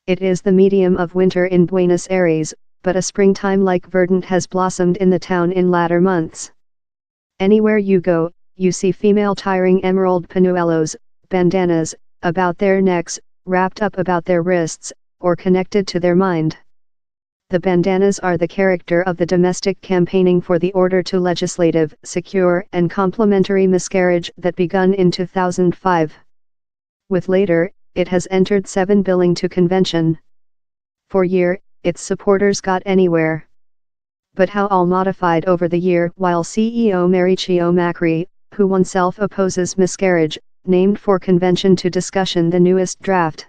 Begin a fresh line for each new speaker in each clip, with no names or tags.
It is the medium of winter in Buenos Aires, but a springtime-like verdant has blossomed in the town in latter months. Anywhere you go, you see female tiring emerald pañuelos, bandanas, about their necks, wrapped up about their wrists, or connected to their mind. The bandanas are the character of the domestic campaigning for the order to legislative, secure and complementary miscarriage that begun in 2005. With later, it has entered 7 billing to convention. For year, its supporters got anywhere. But how all modified over the year while CEO Mauricio Macri, who oneself opposes miscarriage, named for convention to discussion the newest draft.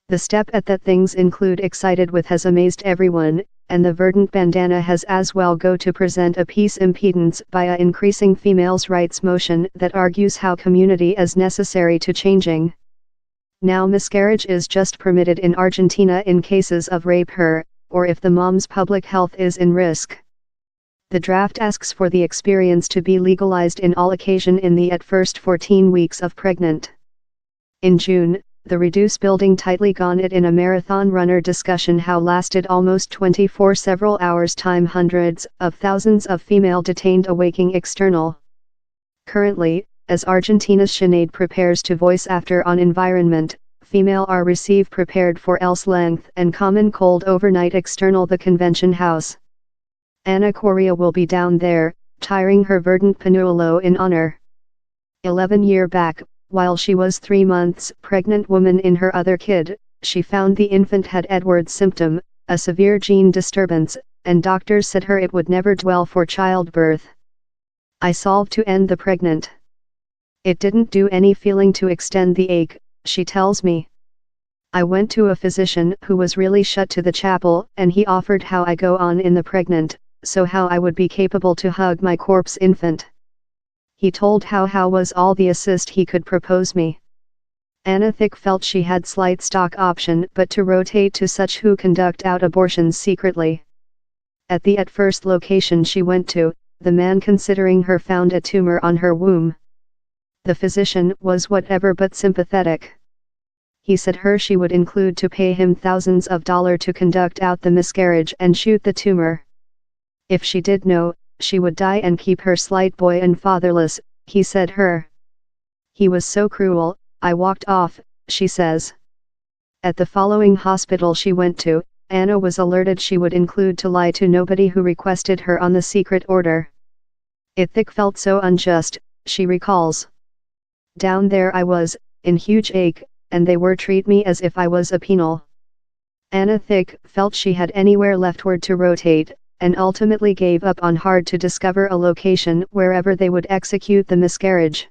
The step at that things include excited with has amazed everyone, and the verdant bandana has as well go to present a peace impedance by a increasing females' rights motion that argues how community is necessary to changing. Now miscarriage is just permitted in Argentina in cases of rape or if the mom's public health is in risk. The draft asks for the experience to be legalized in all occasion in the at first 14 weeks of pregnant. In June, the reduce building tightly gone it in a marathon runner discussion how lasted almost 24 several hours time hundreds of thousands of female detained awaking external. Currently, as Argentina's Sinead prepares to voice after on environment, female are receive prepared for else length and common cold overnight external the convention house. Ana Correa will be down there, tiring her verdant pañuelo in honor. 11 year back, while she was 3 months pregnant woman in her other kid, she found the infant had Edwards symptom, a severe gene disturbance, and doctors said her it would never dwell for childbirth. I solved to end the pregnant. It didn't do any feeling to extend the ache, she tells me. I went to a physician who was really shut to the chapel and he offered how I go on in the pregnant, so how I would be capable to hug my corpse infant. He told how was all the assist he could propose me. Anna Thick felt she had slight stock option but to rotate to such who conduct out abortions secretly. At the at first location she went to, the man considering her found a tumor on her womb. The physician was whatever but sympathetic. He said she would include to pay him thousands of dollars to conduct out the miscarriage and shoot the tumor. If she did no, she would die and keep her slight boy and fatherless, he said her. He was so cruel, I walked off, she says. At the following hospital she went to, Anna was alerted she would include to lie to nobody who requested her on the secret order. It thick felt so unjust, she recalls. Down there I was, in huge ache, and they were treat me as if I was a penal. Anna Thick felt she had anywhere leftward to rotate, and ultimately gave up on hard to discover a location wherever they would execute the miscarriage.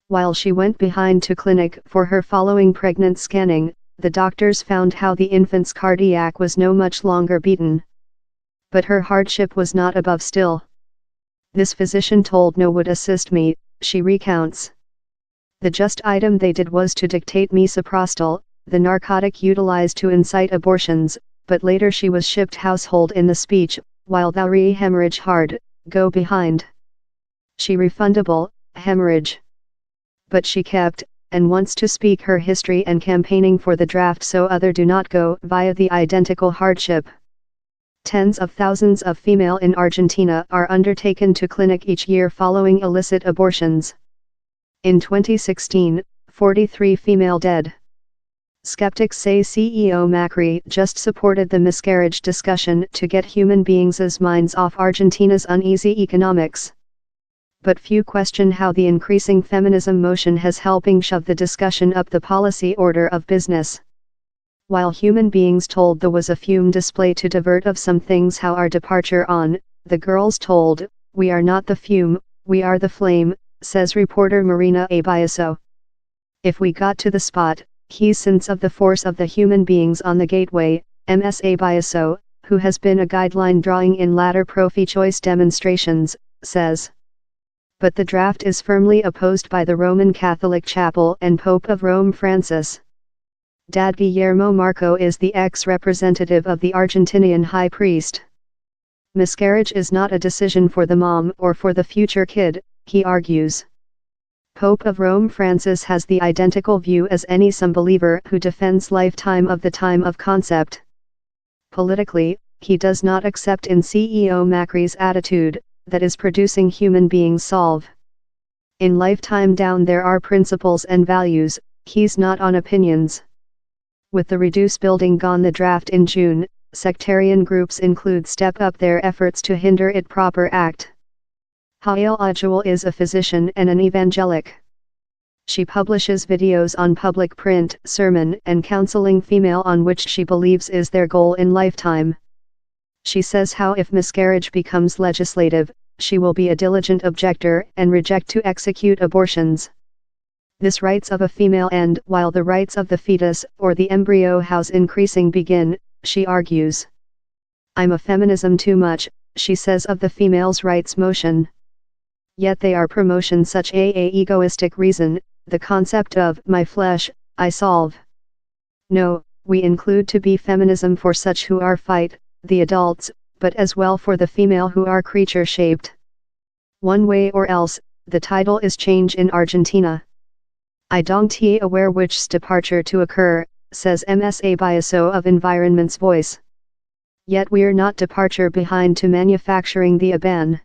While she went behind to clinic for her following pregnant scanning, the doctors found how the infant's cardiac was no much longer beaten. But her hardship was not above still. This physician told no would assist me, she recounts. The just item they did was to dictate misoprostol, the narcotic utilized to incite abortions, but later she was shipped household in the speech, while thou hemorrhage hard, go behind. She refundable, hemorrhage. But she kept, and wants to speak her history and campaigning for the draft so other do not go via the identical hardship. Tens of thousands of female in Argentina are undertaken to clinic each year following illicit abortions. In 2016, 43 female dead. Skeptics say CEO Macri just supported the miscarriage discussion to get human beings' minds off Argentina's uneasy economics. But few question how the increasing feminism motion has helping shove the discussion up the policy order of business. While human beings told there was a fume display to divert of some things how our departure on, the girls told, we are not the fume, we are the flame, says reporter Marina A. Biaso. If we got to the spot, he sense of the force of the human beings on the gateway, Ms. A. Biaso, who has been a guideline drawing in latter pro-choice demonstrations, says. But the draft is firmly opposed by the Roman Catholic Chapel and Pope of Rome Francis. Dad Guillermo Marco is the ex-representative of the Argentinian high priest. Miscarriage is not a decision for the mom or for the future kid, he argues. Pope of Rome Francis has the identical view as any some believer who defends lifetime of the time of concept. Politically, he does not accept in CEO Macri's attitude, that is producing human beings solve. In lifetime down there are principles and values, he's not on opinions. With the reduce building gone the draft in June, sectarian groups include step up their efforts to hinder it proper act. Hail Ajul is a physician and an evangelic. She publishes videos on public print, sermon and counseling female on which she believes is their goal in lifetime. She says how if miscarriage becomes legislative, she will be a diligent objector and reject to execute abortions. This rights of a female end while the rights of the fetus or the embryo house increasing begin, she argues. I'm a feminism too much, she says of the females' rights motion. Yet they are promotion such a egoistic reason, the concept of my flesh, I solve. No, we include to be feminism for such who are fight, the adults, but as well for the female who are creature shaped. One way or else, the title is change in Argentina. I don't aware which's departure to occur, says MSA Biaso of Environment's Voice. Yet we're not departure behind to manufacturing the Aban.